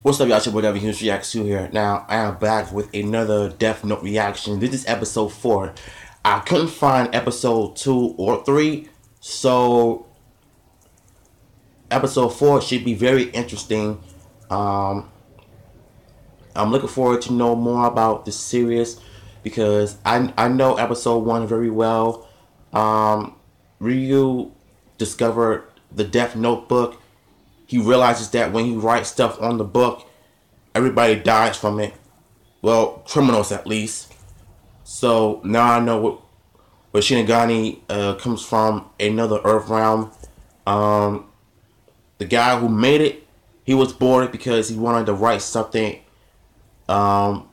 What's up, y'all? It's your boy W Hughes Reacts 2 here. Now, I am back with another Death Note reaction. This is episode 4. I couldn't find episode 2 or 3, so episode 4 should be very interesting. Um, I'm looking forward to know more about this series because I know episode 1 very well. Ryu discovered the Death Notebook. He realizes that when he writes stuff on the book, everybody dies from it. Well, criminals at least. So now I know where Shinigami comes from, another Earth realm. The guy who made it, he was bored because he wanted to write something. Then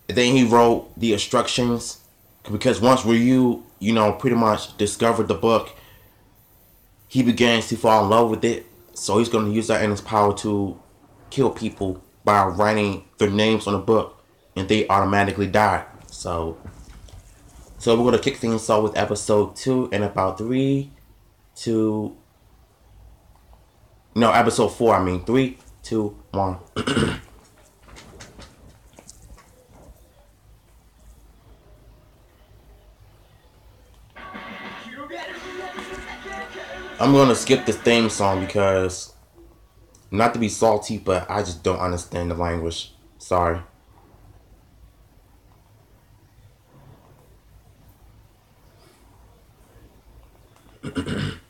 he wrote the instructions because once Ryu, pretty much discovered the book, he begins to fall in love with it. So he's going to use that in his power to kill people by writing their names on the book, and they automatically die. So we're gonna kick things off with episode 2 in about 3, 2. No, episode 4. I mean 3, 2, 1. I'm gonna skip the theme song because, not to be salty, but I just don't understand the language. Sorry. Victims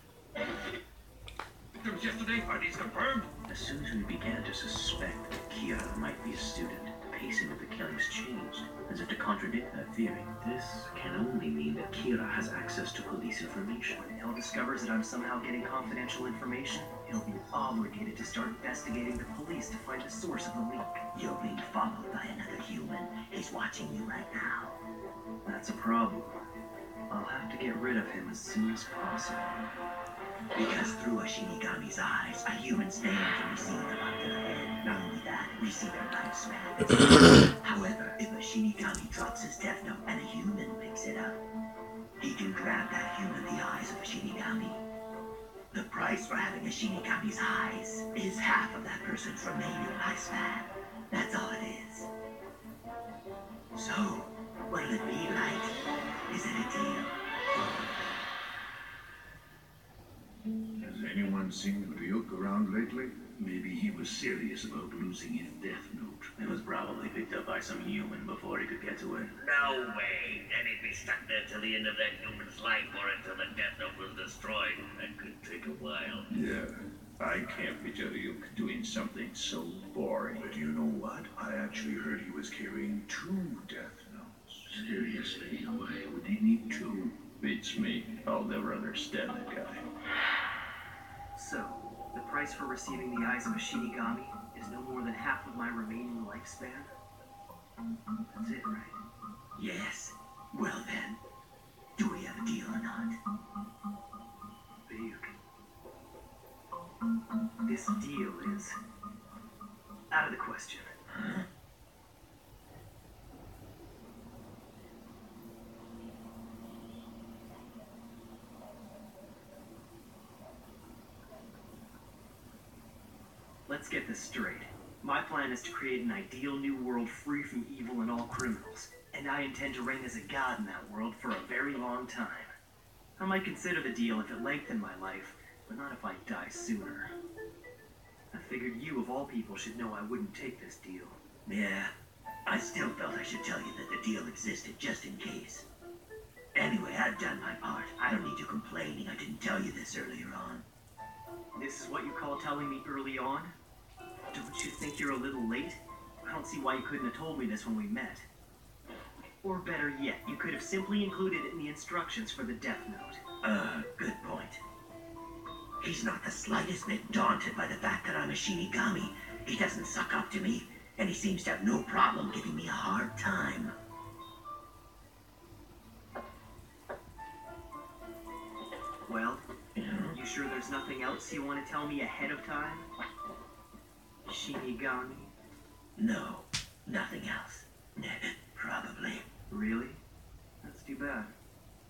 yesterday, are these confirmed? As soon as we began to suspect that Kira might be a student, the pacing of the killings changed, as if to contradict that theory. This can only mean that Kira has access to police information. When Hell discovers that I'm somehow getting confidential information, he'll be obligated to start investigating the police to find the source of the leak. You're being followed by another human. He's watching you right now. That's a problem. I'll have to get rid of him as soon as possible. Because through a Shinigami's eyes, a human stand can receive them up to the head. Not only that, we see their lifespan. However, if a Shinigami drops his death note and a human picks it up, he can grant that human the eyes of a Shinigami. The price for having a Shinigami's eyes is half of that person's remaining lifespan. That's all it is. So, what'll it be like? Is it a deal? Has anyone seen Ryuk around lately? Maybe he was serious about losing his death note. It was probably picked up by some human before he could get to it. No way! And he'd be stuck there till the end of that human's life or until the Death Note was destroyed. That could take a while. Yeah, I can't picture Ryuk doing something so boring. But you know what? I actually heard he was carrying 2 death notes. Seriously, why would he need 2? Beats me. I'll never understand that guy. So, the price for receiving the eyes of a Shinigami is no more than half of my remaining lifespan? That's it, right? Yes. Well then, do we have a deal or not? Ryuk. This deal is out of the question. Huh? Let's get this straight. My plan is to create an ideal new world free from evil and all criminals, and I intend to reign as a god in that world for a very long time. I might consider the deal if it lengthened my life, but not if I die sooner. I figured you, of all people, should know I wouldn't take this deal. Yeah. I still felt I should tell you that the deal existed just in case. Anyway, I've done my part. I don't need you complaining I didn't tell you this earlier on. This is what you call telling me early on? Don't you think you're a little late? I don't see why you couldn't have told me this when we met. Or better yet, you could have simply included it in the instructions for the Death Note. Good point. He's not the slightest bit daunted by the fact that I'm a Shinigami. He doesn't suck up to me, and he seems to have no problem giving me a hard time. Well, you sure there's nothing else you want to tell me ahead of time? Shinigami? No, nothing else. Probably. Really? That's too bad.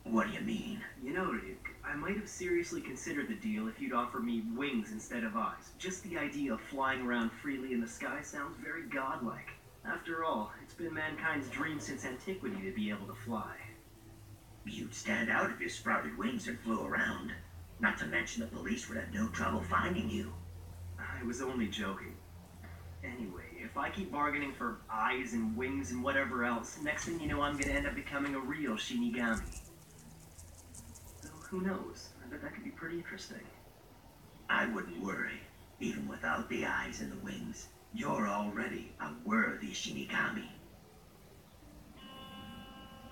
What do you mean? You know, Ryuk, I might have seriously considered the deal if you'd offer me wings instead of eyes. Just the idea of flying around freely in the sky sounds very godlike. After all, it's been mankind's dream since antiquity to be able to fly. You'd stand out if you sprouted wings and flew around. Not to mention the police would have no trouble finding you. I was only joking. Anyway, if I keep bargaining for eyes and wings and whatever else, next thing you know I'm gonna end up becoming a real Shinigami. Though who knows? I bet that could be pretty interesting. I wouldn't worry. Even without the eyes and the wings, you're already a worthy Shinigami.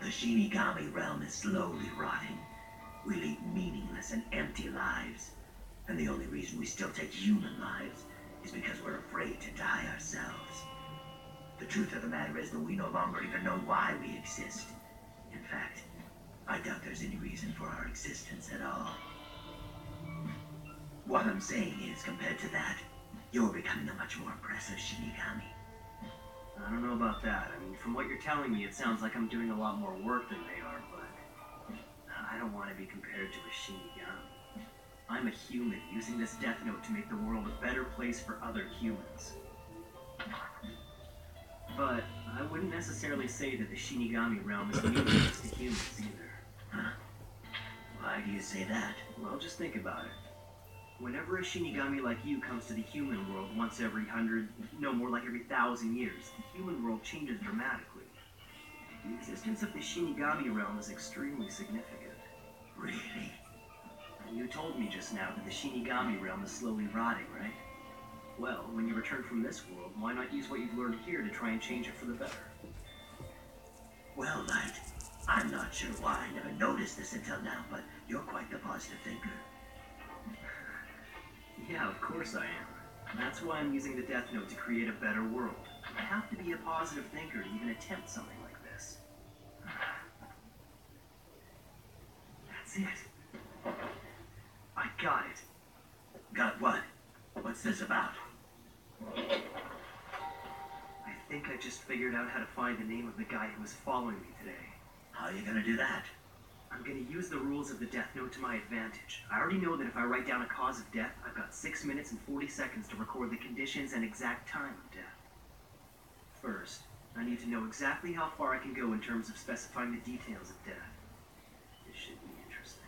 The Shinigami realm is slowly rotting. We lead meaningless and empty lives. And the only reason we still take human lives is because we're afraid to die ourselves. The truth of the matter is that we no longer even know why we exist. In fact, I doubt there's any reason for our existence at all. What I'm saying is, compared to that, you're becoming a much more impressive Shinigami. I don't know about that. I mean, from what you're telling me, it sounds like I'm doing a lot more work than they are, but I don't want to be compared to a Shinigami. I'm a human using this Death Note to make the world a better place for other humans. But I wouldn't necessarily say that the Shinigami realm is meaningless to humans either. Huh? Why do you say that? Well, just think about it. Whenever a Shinigami like you comes to the human world once every 100, no, more like every 1,000 years, the human world changes dramatically. The existence of the Shinigami realm is extremely significant. Really? You told me just now that the Shinigami realm is slowly rotting, right? Well, when you return from this world, why not use what you've learned here to try and change it for the better? Well, Light, I'm not sure why I never noticed this until now, but you're quite the positive thinker. Yeah, of course I am. That's why I'm using the Death Note to create a better world. I have to be a positive thinker to even attempt something like this. That's it. I got it. Got what? What's this about? I think I just figured out how to find the name of the guy who was following me today. How are you gonna do that? I'm gonna use the rules of the Death Note to my advantage. I already know that if I write down a cause of death, I've got 6 minutes and 40 seconds to record the conditions and exact time of death. First, I need to know exactly how far I can go in terms of specifying the details of death. This should be interesting.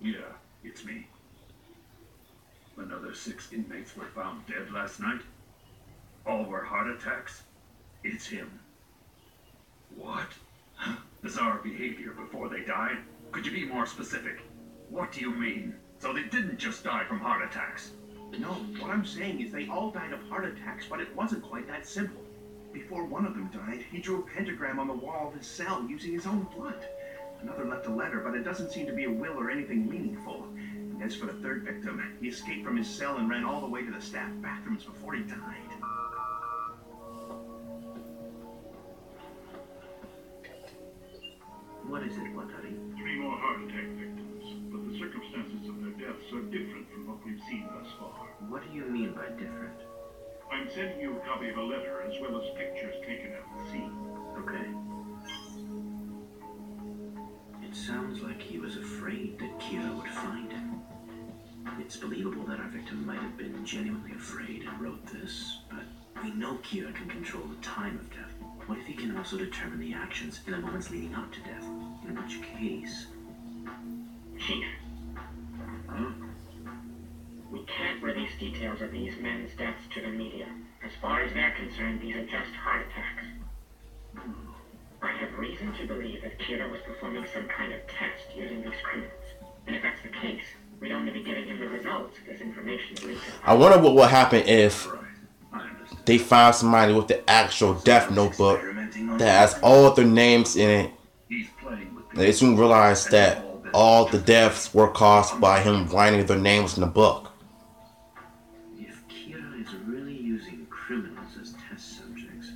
Yeah, it's me. Another 6 inmates were found dead last night. All were heart attacks. It's him. What? Huh? Bizarre behavior before they died? Could you be more specific? What do you mean? So they didn't just die from heart attacks? No, what I'm saying is they all died of heart attacks, but it wasn't quite that simple. Before one of them died, he drew a pentagram on the wall of his cell using his own blood. Another left a letter, but it doesn't seem to be a will or anything meaningful. And as for the third victim, he escaped from his cell and ran all the way to the staff bathrooms before he died. What is it, Watari? 3 more heart attack victims, but the circumstances of their deaths are different from what we've seen thus far. What do you mean by different? I'm sending you a copy of a letter as well as pictures taken at the scene. Okay. It sounds like he was afraid that Kira would find him. It's believable that our victim might have been genuinely afraid and wrote this, but we know Kira can control the time of death. What if he can also determine the actions in the moments leading up to death? In which case... Chief, Huh? we can't release details of these men's deaths to the media. As far as they're concerned, these are just heart attacks. I have reason to believe that Kira was performing some kind of test using these criminals. And if that's the case, we'd only be giving him the results if this information is leaked. I wonder what will happen if Right. I understand. they find somebody with the actual Death Notebook that has all their names in it. He's playing with They soon realize that all the deaths were caused by him writing their names in the book. If Kira is really using criminals as test subjects,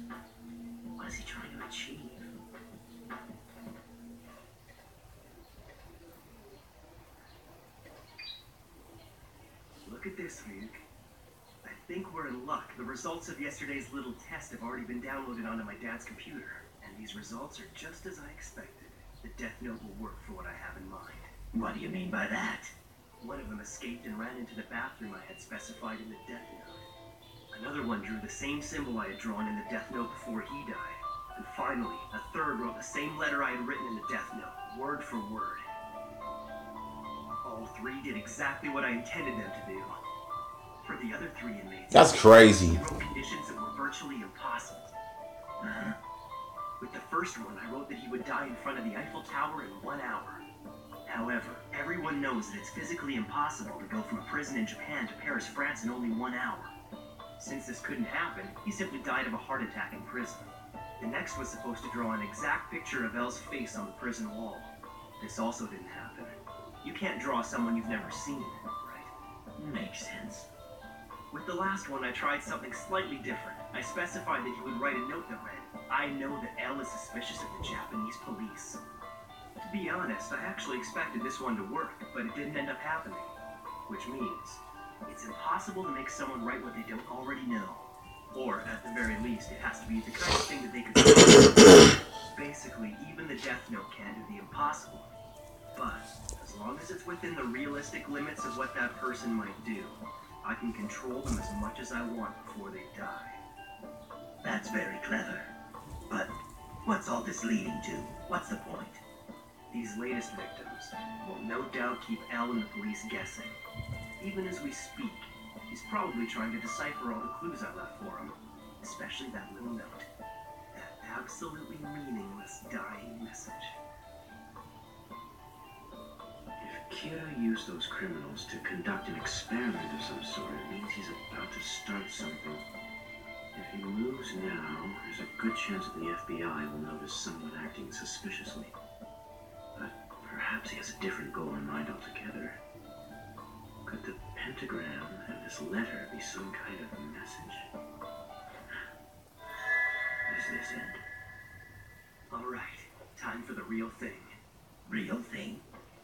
what is he trying to achieve? Look at this, Luke. I think we're in luck. The results of yesterday's little test have already been downloaded onto my dad's computer. And And these results are just as I expected. The Death Note will work for what I have in mind. What do you mean by that? One of them escaped and ran into the bathroom I had specified in the Death Note. Another one drew the same symbol I had drawn in the Death Note before he died. And finally, a third wrote the same letter I had written in the Death Note, word for word. All three did exactly what I intended them to do. For the other three inmates, That's crazy. I wrote conditions that were virtually impossible. With the first one, I wrote that he would die in front of the Eiffel Tower in 1 hour. However, everyone knows that it's physically impossible to go from a prison in Japan to Paris, France in only 1 hour. Since this couldn't happen, he simply died of a heart attack in prison. The next was supposed to draw an exact picture of Elle's face on the prison wall. This also didn't happen. You can't draw someone you've never seen, right? Makes sense. With the last one, I tried something slightly different. I specified that he would write a note that read, "I know that Elle is suspicious of the Japanese police." To be honest, I actually expected this one to work, but it didn't end up happening. Which means, it's impossible to make someone write what they don't already know. Or, at the very least, it has to be the kind of thing that they could do. Basically, even the Death Note can't do the impossible. But, as long as it's within the realistic limits of what that person might do, I can control them as much as I want before they die. That's very clever. But what's all this leading to? What's the point? These latest victims will no doubt keep Elle and the police guessing. Even as we speak, he's probably trying to decipher all the clues I left for him, especially that little note. That absolutely meaningless dying message. If Kira used those criminals to conduct an experiment of some sort, it means he's about to start something. If he moves now, there's a good chance that the FBI will notice someone acting suspiciously. But perhaps he has a different goal in mind altogether. Could the pentagram and this letter be some kind of message? What does this end? Alright, time for the real thing. Real thing?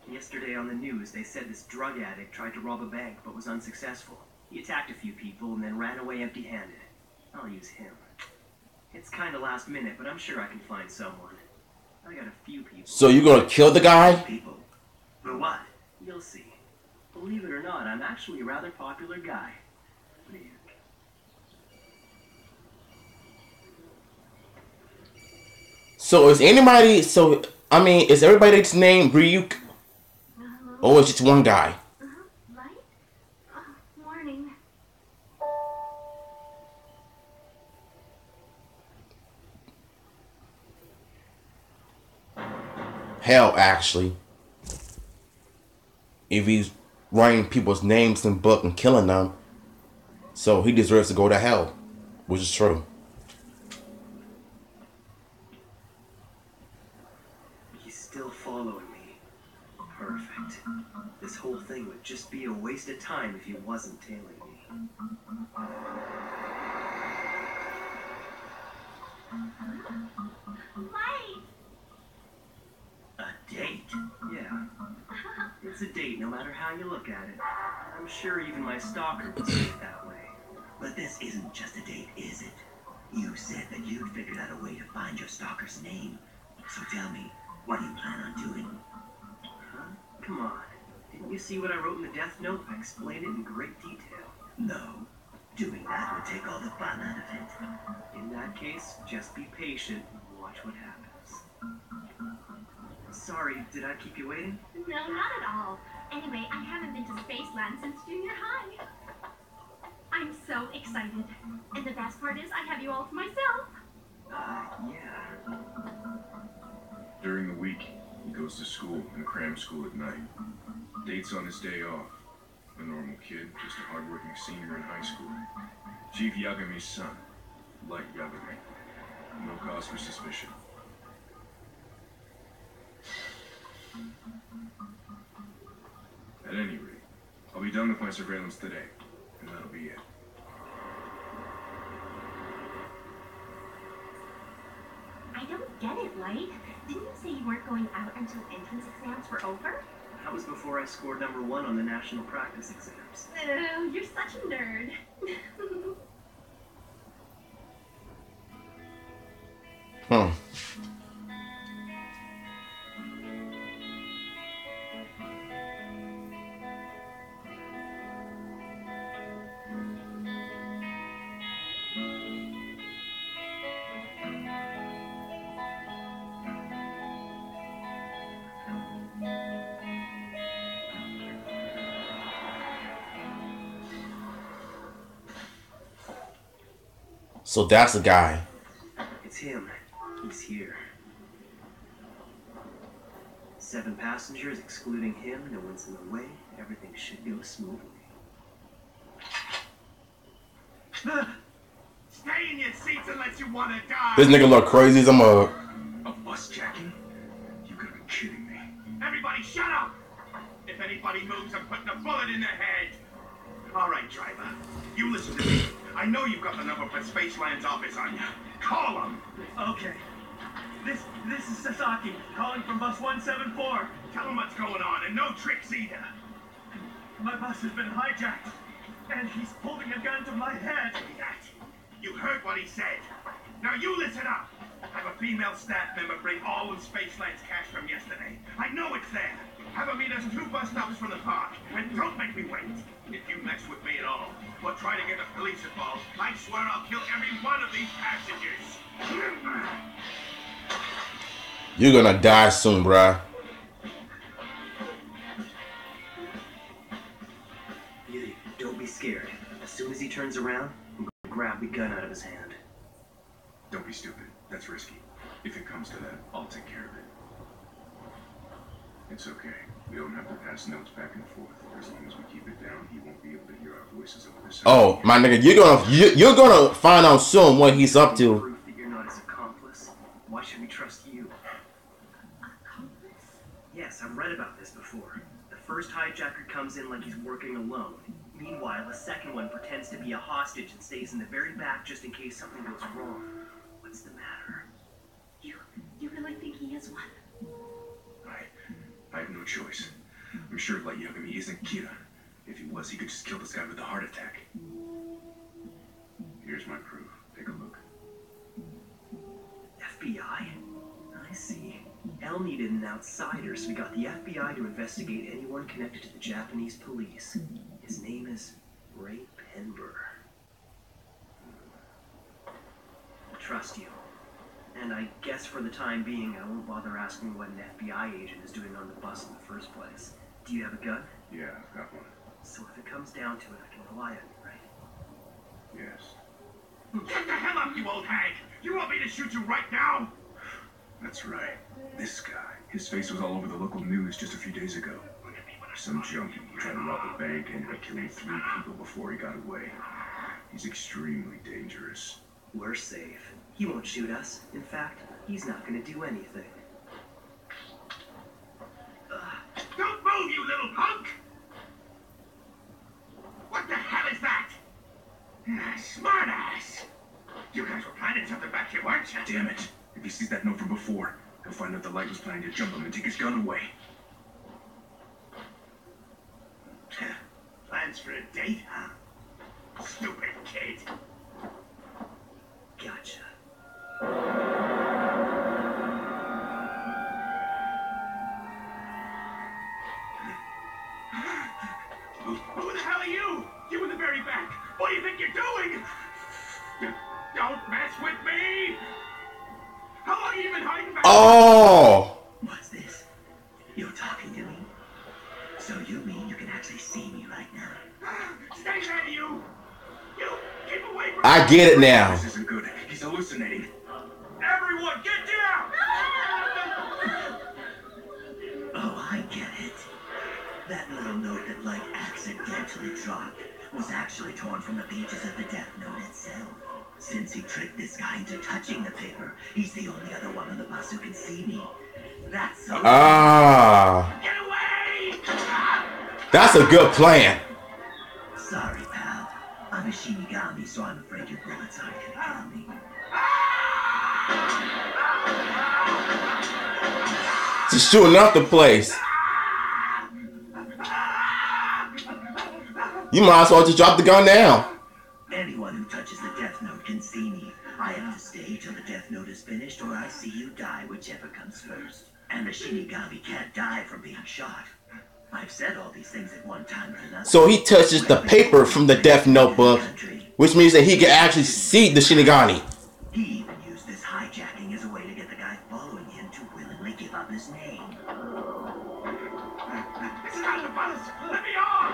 Yesterday on the news, they said this drug addict tried to rob a bank but was unsuccessful. He attacked a few people and then ran away empty-handed. I'll use him. It's kinda last minute, but I'm sure I can find someone. I got a few people. So you're gonna kill the guy? People? For what? You'll see. Believe it or not, I'm actually a rather popular guy. Ryuk. So is anybody, is everybody's name Ryuk? Or is it just one guy? Light? Morning. Hell, actually. If he's writing people's names in book and killing them, so he deserves to go to hell, which is true. He's still following me. Perfect. This whole thing would just be a waste of time if he wasn't tailing me. Light! A date? Yeah. It's a date no matter how you look at it. I'm sure even my stalker would see it that way. But this isn't just a date, is it? You said that you'd figured out a way to find your stalker's name. So tell me, what do you plan on doing? Huh? Come on. Didn't you see what I wrote in the Death Note? I explained it in great detail. No. Doing that would take all the fun out of it. In that case, just be patient and watch what happens. Sorry, did I keep you waiting? No, not at all. Anyway, I haven't been to Spaceland since junior high. I'm so excited. And the best part is I have you all to myself. Yeah. During the week, he goes to school and cram school at night. Dates on his day off. A normal kid, just a hardworking senior in high school. Chief Yagami's son, Light Yagami. No cause for suspicion. At any rate, I'll be done with my surveillance today, and that'll be it. I don't get it, Light. Didn't you say you weren't going out until entrance exams were over? That was before I scored #1 on the national practice exams. Oh, you're such a nerd. Hmm. So that's the guy. It's him. He's here. 7 passengers, excluding him. No one's in the way. Everything should go smoothly. Stay in your seats unless you want to die. This nigga look crazy as a mug. A bus jacking? You gotta be kidding me. Everybody shut up! If anybody moves, I'm putting a bullet in their head. All right, driver. You listen to me. I know you've got the number for Spaceland's office on you. Call them. Okay. This is Sasaki, calling from bus 174. Tell them what's going on, and no tricks either. My bus has been hijacked, and he's holding a gun to my head. That. You heard what he said. Now you listen up. Have a female staff member bring all of Spaceland's cash from yesterday. I know it's there. Have her meet us 2 bus stops from the park. And don't make me wait. If you mess with me at all, or try to get the police involved, I swear I'll kill every one of these passengers. You're gonna die soon, bruh. Beauty, don't be scared. As soon as he turns around, I'm gonna grab the gun out of his hand. Don't be stupid. That's risky. If it comes to that, I'll take care of it. It's okay. We don't have to pass notes back and forth. As long as we keep it down, he won't be able to hear our voices over the sound. Oh, my nigga, you're gonna find out soon what he's up to. Proof that you're not his accomplice. Why should we trust you? Accomplice? Yes, I've read about this before. The first hijacker comes in like he's working alone. Meanwhile, the second one pretends to be a hostage and stays in the very back just in case something goes wrong. What's the matter? You really think he is one? I have no choice. I'm sure Light Yagami isn't Kira. If he was, he could just kill this guy with a heart attack. Here's my proof. Take a look. FBI? I see. El needed an outsider, so we got the FBI to investigate anyone connected to the Japanese police. His name is Ray Penber. I trust you. And I guess for the time being, I won't bother asking what an FBI agent is doing on the bus in the first place. Do you have a gun? Yeah, I've got one. So if it comes down to it, I can rely on you, right? Yes. Get the hell up, you old hag! You want me to shoot you right now? That's right. This guy. His face was all over the local news just a few days ago. Some junkie tried to rob a bank and ended up killing 3 people before he got away. He's extremely dangerous. We're safe. He won't shoot us. In fact, he's not going to do anything. Don't move, you little punk! What the hell is that? Smartass! You guys were planning something back here, weren't you? Damn it. If he sees that note from before, he'll find out the Light was planning to jump him and take his gun away. Plans for a date, huh? Stupid kid. Gotcha. Who the hell are you? You in the very back. What do you think you're doing? Don't mess with me. How long have you been hiding back? Oh! What's this? You're talking to me? So you mean you can actually see me right now? Stay there, you! You, keep away from I get it now. This isn't good. He's hallucinating. Everyone, get down! Oh, I get it. That little note that Light accidentally dropped was actually torn from the pages of the Death Note itself. Since he tricked this guy into touching the paper, he's the only other one on the bus who can see me. That's so... Ah. Get away! That's a good plan. Sorry, pal. I'm a Shinigami, so I'm afraid your bullets aren't gonna kill me. Just shooting up the place. You might as well just drop the gun down. Anyone who touches the Death Note can see me. I have to stay till the Death Note is finished, or said all these things at one time or another. So he touches the paper from the Death Notebook, which means that he can actually see the Shinigami. He even used this hijacking as a way to get the guy following him to willingly give up his name. It's not the bus! Let me on!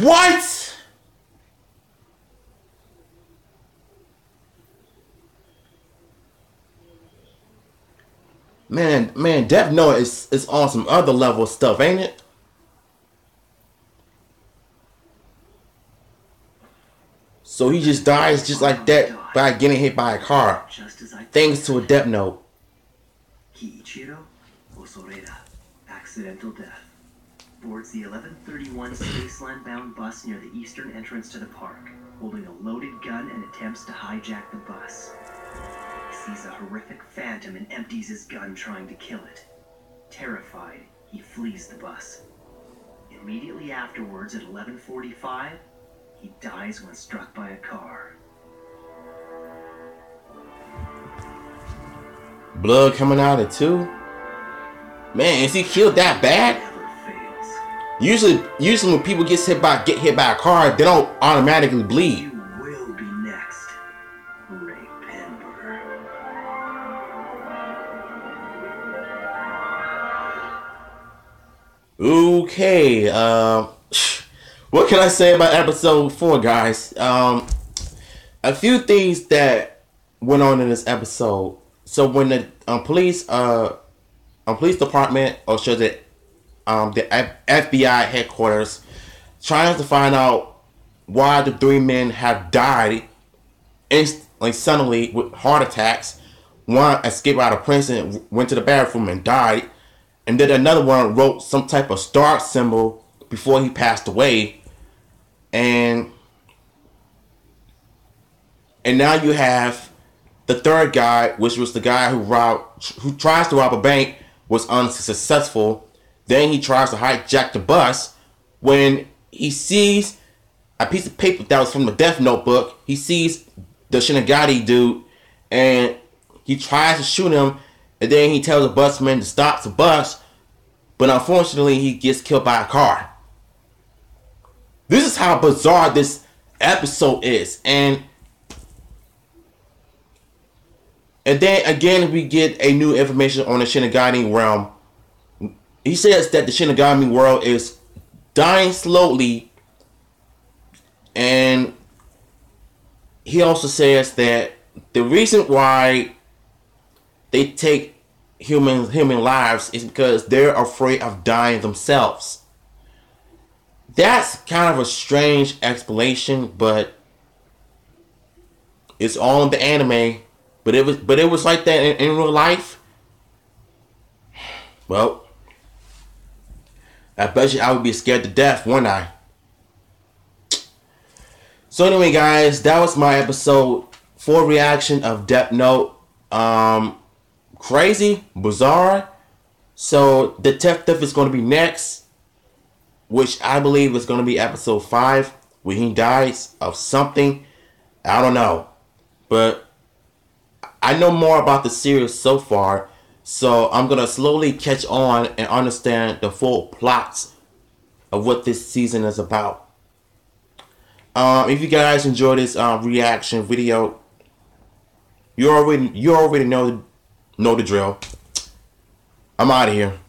What? Man, Death Note is on some other level of stuff, ain't it? So he just dies just like that by getting hit by a car, thanks to a Death Note. Kiichiro Osoreda, accidental death. Boards the 1131 Spaceland-bound bus near the eastern entrance to the park, holding a loaded gun and attempts to hijack the bus. He sees a horrific phantom and empties his gun trying to kill it. Terrified, he flees the bus. Immediately afterwards, at 11:45, he dies when struck by a car. Blood coming out of it too? Man, is he killed that bad? Usually when people get hit by a car, they don't automatically bleed. You will be next, Ray Penber. Okay, what can I say about episode 4, guys? A few things that went on in this episode. So when the police department, or should it, the FBI headquarters, trying to find out why the 3 men have died instantly, suddenly, with heart attacks. One escaped out of prison, went to the bathroom and died, and then another one wrote some type of star symbol before he passed away, and now you have the third guy, which was the guy who tries to rob a bank, was unsuccessful. Then he tries to hijack the bus when he sees a piece of paper that was from the Death Notebook. He sees the Shinigami dude, and he tries to shoot him, and then he tells the busman to stop the bus, but unfortunately he gets killed by a car. This is how bizarre this episode is, and then again we get a new information on the Shinigami realm. He says that the Shinigami world is dying slowly, and he also says that the reason why they take human lives is because they're afraid of dying themselves. That's kind of a strange explanation, but it's all in the anime. But it was like that in real life. Well, I bet you I would be scared to death, wouldn't I? So anyway, guys, that was my episode 4 reaction of Death Note. Crazy, bizarre. So Detective is going to be next, which I believe is going to be episode 5, where he dies of something. I don't know, but I know more about the series so far, so I'm going to slowly catch on and understand the full plots of what this season is about. If you guys enjoyed this reaction video, you already know the drill. I'm out of here.